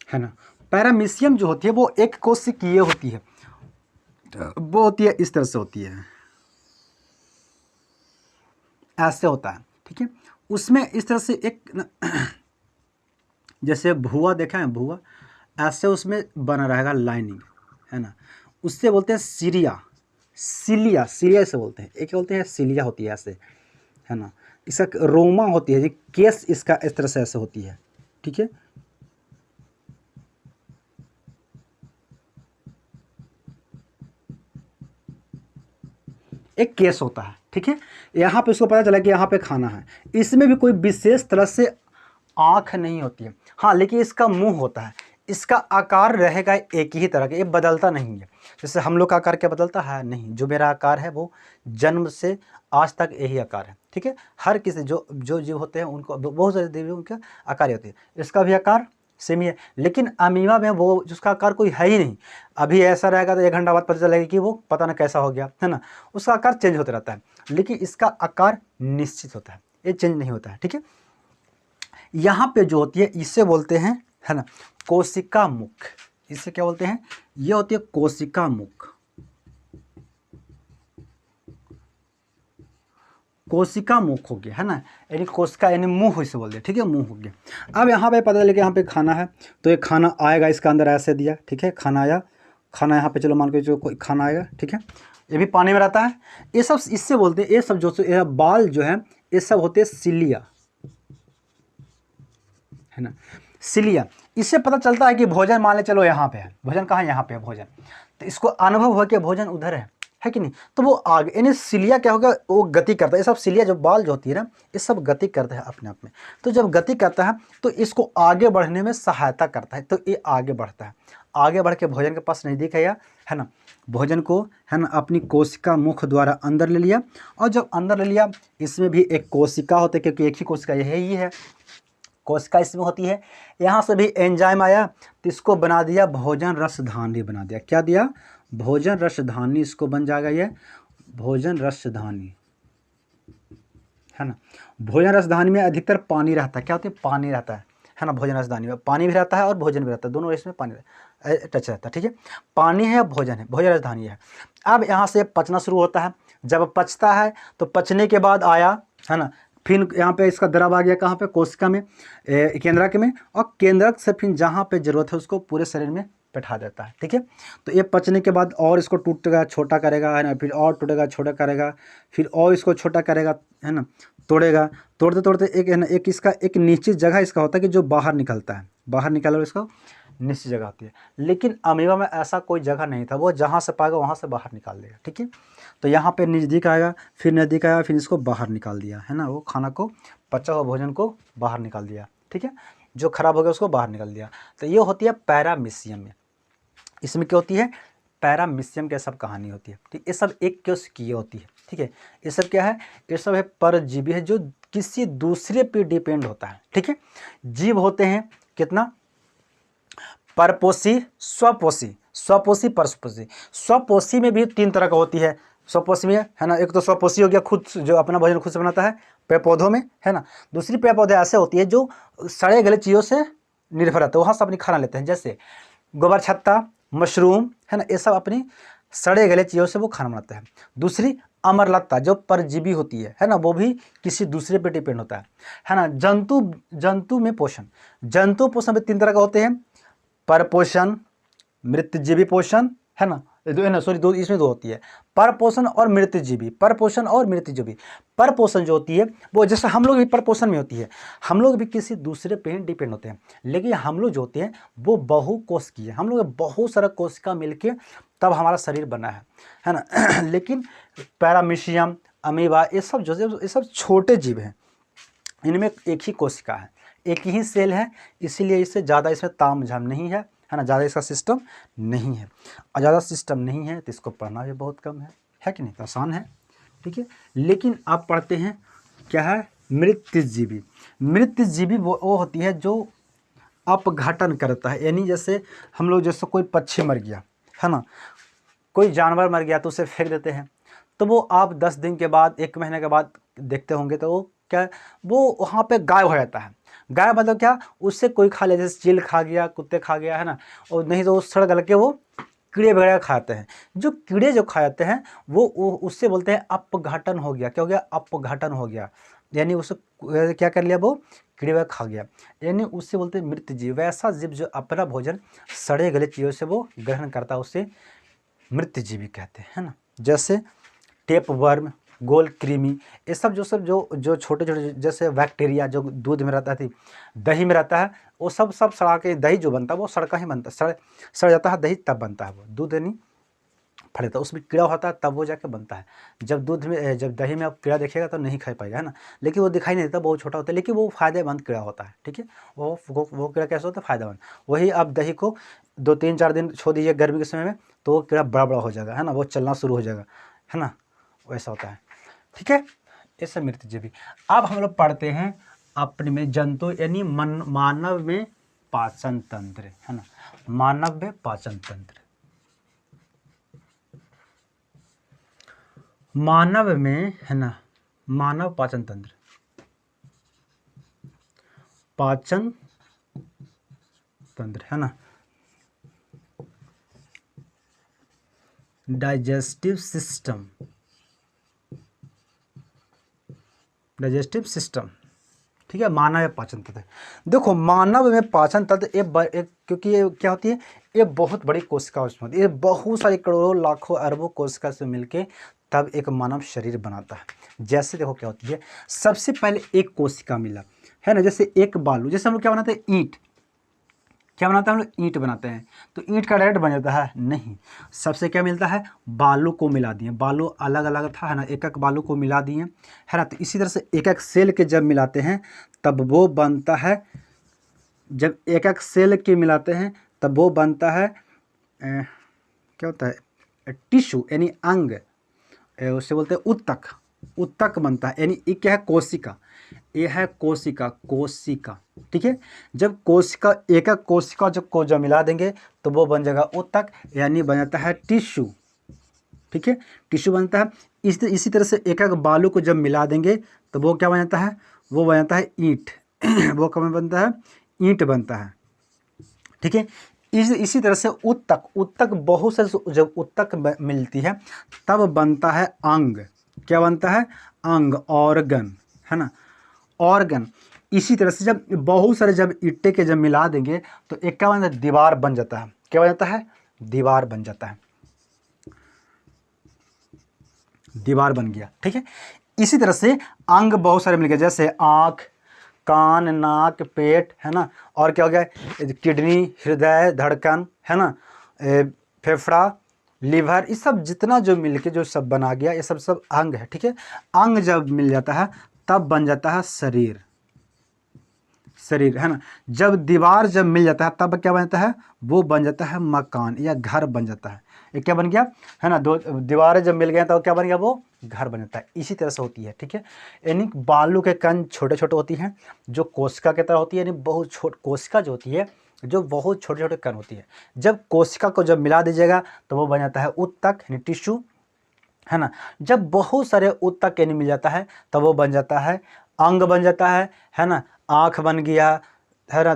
है ना। पैरामीशियम जो होती है वो एक कोशिकीय होती है, वो होती है इस तरह से होती है, ऐसे होता है, ठीक है। उसमें इस तरह से एक जैसे भुआ देखा है, भुआ ऐसे उसमें बना रहेगा लाइनिंग, है ना, उससे बोलते हैं सीरिया, सीलिया से बोलते हैं। एक बोलते हैं सीलिया होती है ऐसे, है ना, इसका रोमा होती है, केस इसका इस तरह से ऐसे होती है, ठीक है। एक केस होता है, ठीक है। यहाँ पे उसको पता चला कि यहाँ पे खाना है। इसमें भी कोई विशेष तरह से आँख नहीं होती है, हाँ, लेकिन इसका मुंह होता है। इसका आकार रहेगा एक ही तरह का, ये बदलता नहीं है। जैसे हम लोग का आकार क्या बदलता है? नहीं, जो मेरा आकार है वो जन्म से आज तक यही आकार है, ठीक है। हर किसी जो जो जीव होते हैं उनको बहुत सारे जीव उनके आकार ही होते हैं, इसका भी आकार सेम ही है। लेकिन अमीबा में वो जिसका आकार कोई है ही नहीं, अभी ऐसा रहेगा तो 1 घंटा बाद पता चलेगा कि वो पता ना कैसा हो गया, है ना। उसका आकार चेंज होता रहता है, लेकिन इसका आकार निश्चित होता है, ये चेंज नहीं होता है, ठीक है। यहाँ पे जो होती है इसे बोलते हैं, है ना, कोशिका मुख। इसे क्या बोलते हैं? ये होती है कोशिका मुख। कोशिका मुख हो गया, है ना, यानी कोशिका यानी मुंह इसे बोलते हैं, ठीक है, मुंह हो गया। अब यहाँ पे पता चले कि यहाँ पे खाना है, तो ये खाना आएगा इसके अंदर, ऐसे दिया, ठीक है, खाना आया, खाना यहाँ पे चलो मान के जो कोई खाना आएगा, ठीक है, ये भी पानी में रहता है। ये सब इससे बोलते हैं, ये सब जो ये बाल जो है ये सब होते हैं सिलिया, है ना, सिलिया। इससे पता चलता है कि भोजन मान ले चलो यहाँ पे है, भोजन कहाँ है? यहाँ पे है भोजन, तो इसको अनुभव हो कि भोजन उधर है कि नहीं, तो वो आगे, यानी सिलिया क्या होगा? वो गति करता है। ये सब सिलिया जो बाल जो होती है ना, ये सब गति करता है अपने आप में। तो जब गति करता है तो इसको आगे बढ़ने में सहायता करता है, तो ये आगे बढ़ता है। आगे बढ़ के भोजन के पास नज़दीक है, या है ना, भोजन को, है ना, अपनी कोशिका मुख द्वारा अंदर ले लिया। और जब अंदर ले लिया, इसमें भी एक कोशिका होती है, क्योंकि एक ही कोशिका यही है, कोशिका इसमें होती है। यहाँ से भी एंजाइम आया तो इसको बना दिया भोजन रसधानी बना दिया। क्या दिया? भोजन रसधानी, इसको बन जाएगा ये भोजन रसधानी, है ना। भोजन रसधानी में अधिकतर पानी रहता है। क्या होती है? पानी रहता है ना। भोजन रसधानी में पानी भी रहता है और भोजन भी रहता है, दोनों इसमें पानी टच रहता है, ठीक है। पानी है, भोजन है, भोजन रसधानी है। अब यहाँ से पचना शुरू होता है। जब पचता है तो पचने के बाद आया, है ना, फिर यहाँ पे इसका द्रव आ गया कहाँ पे? कोशिका में, केंद्रक में, और केंद्रक से फिर जहाँ पे जरूरत है उसको पूरे शरीर में बैठा देता है, ठीक है। तो ये पचने के बाद और इसको टूटेगा, छोटा करेगा, है ना, फिर और टूटेगा, छोटा करेगा, फिर और इसको छोटा करेगा, है ना, तोड़ेगा, तोड़ते तोड़ते एक, है ना, एक इसका एक निश्चित जगह इसका होता है कि जो बाहर निकलता है, बाहर निकाल इसका निश्चित जगह होती है। लेकिन अमीबा में ऐसा कोई जगह नहीं था, वो जहाँ से पाएगा वहाँ से बाहर निकाल देगा, ठीक है। तो यहाँ पे नज़दीक आएगा, फिर नज़दीक आया, फिर इसको बाहर निकाल दिया, है ना, वो खाना को, पचा हुआ भोजन को बाहर निकाल दिया, ठीक है, जो खराब हो गया उसको बाहर निकाल दिया। तो ये होती है पैरामीशियम में। इसमें क्या होती है? पैरामीशियम के सब कहानी होती है, ठीक। ये सब एक कोशिकीय होती है, ठीक है। ये सब क्या है? ये सब है परजीवी है, जो किसी दूसरे पे डिपेंड होता है, ठीक है। जीव होते हैं कितना? परपोषी, स्वपोषी, स्वपोषी, परपोषी। स्वपोषी में भी 3 तरह का होती है। स्वपोषी में, है ना, एक तो स्वपोषी हो गया, खुद जो अपना भोजन खुद से बनाता है, पेड़ पौधों में, है ना। दूसरी पेड़ पौधे ऐसे होती है जो सड़े गले चीज़ों से निर्भर रहते हैं, वहाँ से अपनी खाना लेते हैं, जैसे गोबर छत्ता, मशरूम, है ना, ये सब अपनी सड़े गले चीज़ों से वो खाना बनाते हैं। दूसरी अमरलता जो परजीवी होती है ना, वो भी किसी दूसरे पे डिपेंड होता है ना। जंतु में पोषण, जंतु पोषण में 3 तरह का होते हैं, परपोषण, मृतजीवी पोषण, है ना, दो इसमें 2 होती है, परपोषण और मृतजीवी। परपोषण और मृतजीवी। परपोषण जो होती है वो जैसे हम लोग भी परपोषण में होती है, हम लोग भी किसी दूसरे पे डिपेंड होते हैं। लेकिन हम लोग जो होते हैं वो बहुकोशिकीय, हम लोग बहुत सारा कोशिका मिलके तब हमारा शरीर बना है ना। लेकिन पैरामीशियम, अमीबा, ये सब जो ये सब छोटे जीव हैं, इनमें एक ही कोशिका है, एक ही सेल है, इसीलिए इससे ज़्यादा इसमें ताम झाम नहीं है ना, ज़्यादा इसका सिस्टम नहीं है। और ज़्यादा सिस्टम नहीं है तो इसको पढ़ना भी बहुत कम है कि नहीं, तो आसान है, ठीक है। लेकिन आप पढ़ते हैं क्या है? मृतजीवी। मृतजीवी वो होती है जो अपघटन करता है, यानी जैसे हम लोग, जैसे कोई पक्षी मर गया, है ना, कोई जानवर मर गया तो उसे फेंक देते हैं, तो वो आप 10 दिन के बाद, 1 महीने के बाद देखते होंगे तो वो क्या, वो वहाँ पे गायब हो जाता है। गायब मतलब क्या? उससे कोई खा ले, जैसे चील खा गया, कुत्ते खा गया, है ना, और नहीं तो सड़ गल के वो कीड़े वगैरह खाते हैं। जो कीड़े जो खाते हैं वो उससे बोलते हैं अपघटन हो गया। क्या हो गया? अपघटन हो गया, यानी उसे क्या कर लिया? वो कीड़े वगैरह खा गया, यानी उससे बोलते हैं मृत जीव। वैसा जीव जो अपना भोजन सड़े गले चीज़ों से वो ग्रहण करता है, उसे मृतजीवी कहते हैं, है ना। जैसे टेप वर्म, गोल कृमि, ये सब जो छोटे छोटे, जैसे बैक्टीरिया जो दूध में रहता है, दही में रहता है, वो सब सड़ा के, दही जो बनता है वो सड़का ही बनता है, सड़ जाता है दही, तब बनता है वो दूध, यानी फट जाता है, उसमें कीड़ा होता है तब वो जाके बनता है। जब दूध में जब दही में आप कीड़ा देखिएगा तो नहीं खा पाएगा, है ना, लेकिन वो दिखाई नहीं देता, बहुत छोटा होता है, लेकिन वो फायदेमंद कीड़ा होता है। ठीक है, वो कीड़ा कैसे होता है, फायदेमंद। वही आप दही को 2-3-4 दिन छोड़ दीजिए गर्मी के समय में, तो वो कीड़ा बड़ा बड़ा हो जाएगा, है ना, वो चलना शुरू हो जाएगा, है ना, वैसा होता है। ठीक है, ये सब मृत जीव। अब हम लोग पढ़ते हैं अपने में जंतु यानी मानव में पाचन तंत्र, है ना, मानव में पाचन तंत्र। मानव में, है ना, मानव पाचन तंत्र, पाचन तंत्र, है ना, डाइजेस्टिव सिस्टम, डाइजेस्टिव सिस्टम। ठीक है, मानव में पाचन तंत्र। देखो मानव में पाचन तंत्र क्योंकि ये क्या होती है, ये बहुत बड़ी कोशिका उसमें होती है, ये बहुत सारी करोड़ों लाखों अरबों कोशिका से मिलके तब एक मानव शरीर बनाता है। जैसे देखो क्या होती है, सबसे पहले एक कोशिका मिला, है ना, जैसे एक बालू, जैसे हम लोग क्या बनाते हैं, ईंट, क्या बनाते हैं हम लोग, ईंट बनाते हैं, तो ईंट का डायरेक्ट बन जाता है नहीं, सबसे क्या मिलता है, बालू को मिला दिए, बालू अलग अलग था, है ना, एक एक बालू को मिला दिए, है ना, तो इसी तरह से एक एक सेल के जब मिलाते हैं तब वो बनता है, जब एक एक सेल के मिलाते हैं तब वो बनता है क्या होता है, टिश्यू यानी अंग, उससे बोलते हैं उत्तक, उत्तक बनता है, यानी ये क्या है, कोशिका, ये है कोशिका, कोशिका। ठीक है, जब कोशिका एक एक कोशिका जब मिला देंगे तो वो बन जाएगा उत्तक, यानी बन जाता है टिश्यू। ठीक है, टिश्यू बनता है। इसी तरह से एक एक बालू को जब मिला देंगे तो वो क्या बन जाता है, वो बन जाता है ईंट वो कब बनता है, ईंट बनता है। ठीक है, इसी तरह से उत्तक, उत्तक बहुत से जब उत्तक मिलती है तब बनता है अंग, क्या बनता है, अंग, ऑर्गन, है ना, ऑर्गन। इसी तरह से जब बहुत सारे जब ईंटे के जब मिला देंगे तो एक क्या बन जाता है, दीवार बन जाता है, क्या बन जाता है, दीवार बन जाता है, दीवार बन गया। ठीक है, इसी तरह से अंग बहुत सारे मिल गए, जैसे आँख, कान, नाक, पेट, है ना, और क्या हो गया, किडनी, हृदय, धड़कन, है ना, फेफड़ा, लीवर, ये सब जितना जो मिलके जो सब बना गया, ये सब सब अंग है। ठीक है, अंग जब मिल जाता है तब बन जाता है शरीर, शरीर, है ना, जब दीवार जब मिल जाता है तब क्या बन जाता है, वो बन जाता है मकान या घर बन जाता है। ये क्या बन गया, है ना, दो दीवारें जब मिल गए तब क्या बन गया, वो घर बन जाता है। इसी तरह से होती है। ठीक है, यानी बालू के कण छोटे छोटे होती हैं, जो कोशिका की तरह होती है, यानी बहुत कोशिका जो होती है जो बहुत छोटे छोटे कण होती है, जब कोशिका को जब मिला दीजिएगा तो वो बन जाता है उत्तक यानी टिश्यू, है ना, जब बहुत सारे उत्तक यानी मिल जाता है तब वो बन जाता है अंग बन जाता है ना, आँख बन गया, है ना,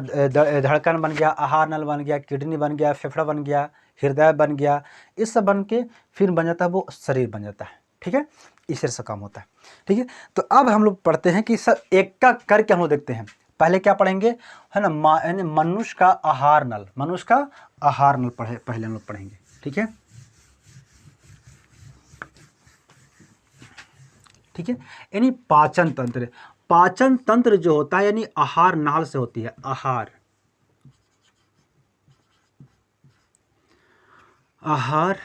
धड़कन बन गया, आहार नल बन गया, किडनी बन गया, फेफड़ा बन गया, हृदय बन गया, इस सब बन के फिर बन जाता है वो शरीर बन जाता है। ठीक है, इस तरह से काम होता है। ठीक है, तो अब हम लोग पढ़ते हैं कि सब एक का करके हम लोग देखते हैं। पहले क्या पढ़ेंगे, है ना, यानी मनुष्य का आहार नल, मनुष्य का आहार नल पहले हम लोग पढ़ेंगे। ठीक है, ठीक है, यानी पाचन तंत्र, पाचन तंत्र जो होता है यानी आहार नाल से होती है, आहार, आहार,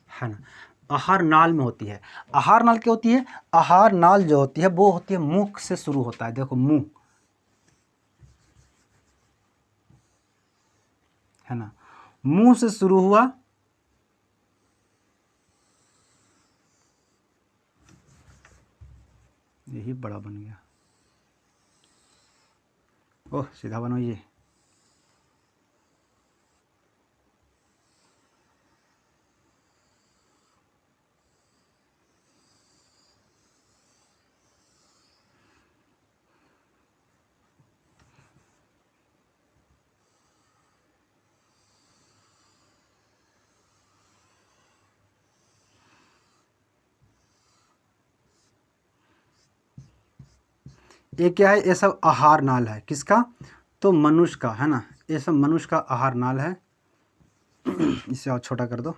है ना, आहार नाल में होती है। आहार नाल क्या होती है, आहार नाल जो होती है वो होती है मुख से शुरू होता है, देखो मुंह, है ना, मुंह से शुरू हुआ, यही बड़ा बन गया, ओह सीधा बनो ये, ये क्या है, ये सब आहार नाल है, किसका, तो मनुष्य का, है ना, ये सब मनुष्य का आहार नाल है। इसे और छोटा कर दो,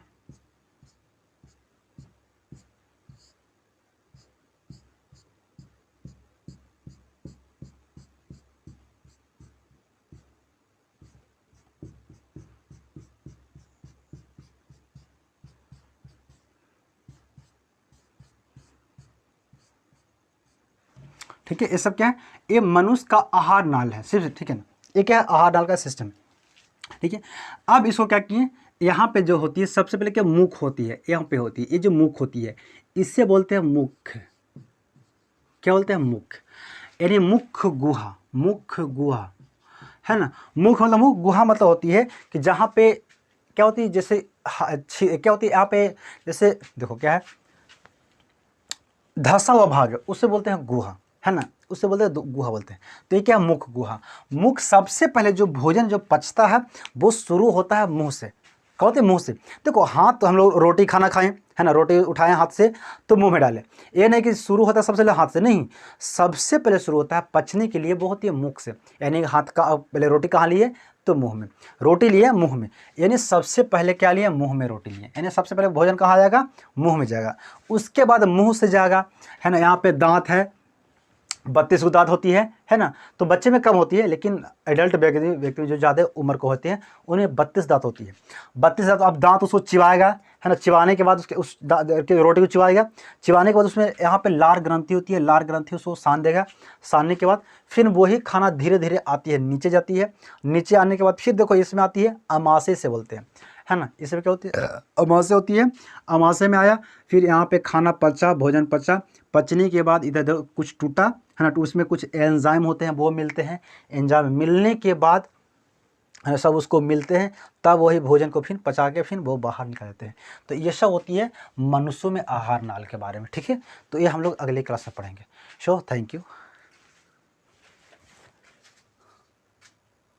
ठीक है। ये सब क्या है, ये मनुष्य का आहार नाल है सिर्फ, ठीक है ना, ये क्या है, आहार नाल का सिस्टम, ठीक है। अब इसको क्या किए, यहाँ पे जो होती है सबसे पहले क्या, मुख होती है, यहाँ पे होती है, ये जो मुख होती है इससे बोलते हैं मुख, क्या बोलते हैं, मुख, यानी मुख गुहा, मुख गुहा, है ना। मुख मतलब मुख, गुहा मतलब होती है कि जहाँ पे क्या होती है, जैसे क्या होती है यहाँ पे, जैसे देखो क्या है, धंसा हुआ भाग है उसे बोलते हैं गुहा, है ना, उससे बोलते हैं गुहा बोलते हैं। तो ये क्या, मुख गुहा। मुख सबसे पहले जो भोजन जो पचता है वो शुरू होता है मुंह से, क्या होते हैं, मुंह से। देखो हाथ तो हम लोग रोटी खाना खाएं, है ना, रोटी उठाएं हाथ से तो मुंह में डालें, ये नहीं कि शुरू होता है सबसे पहले हाथ से, नहीं, सबसे पहले शुरू होता है पचने के लिए वो होती है मुख से। यानी हाथ का पहले रोटी कहाँ लिए, तो मुंह में, रोटी लिए मुंह में, यानी सबसे पहले क्या लिए, मुंह में रोटी लिए, यानी सबसे पहले भोजन कहाँ जाएगा, मुंह में जाएगा। उसके बाद मुंह से जाएगा, है ना, यहाँ पे दांत है, 32 को दांत होती है ना, तो बच्चे में कम होती है, लेकिन एडल्ट व्यक्ति जो ज़्यादा उम्र को होते हैं उन्हें 32 दांत होती है, 32 दांत। अब दांत उसको चिबाएगा, है ना, चिबाने के बाद उसके उस रोटी को चिबाएगा, चिबाने के बाद उसमें यहाँ पे लार ग्रंथि होती है, लार ग्रंथि उसको सान देगा, सानने के बाद फिर वही खाना धीरे धीरे आती है, नीचे जाती है, नीचे आने के बाद फिर देखो इसमें आती है अमाशय से बोलते हैं, है ना, इसमें क्या होती है, अमाशय होती है, अमाशय में आया, फिर यहाँ पे खाना पचा, भोजन पचा, पचने के बाद इधर उधर कुछ टूटा, है ना, तो उसमें कुछ एंजाइम होते हैं वो मिलते हैं, एंजाइम मिलने के बाद सब उसको मिलते हैं, तब वही भोजन को फिर पचा के फिर वो बाहर निकाल देते हैं। तो ये सब होती है मनुष्यों में आहार नाल के बारे में, ठीक है। तो ये हम लोग अगले क्लास में पढ़ेंगे। So thank you.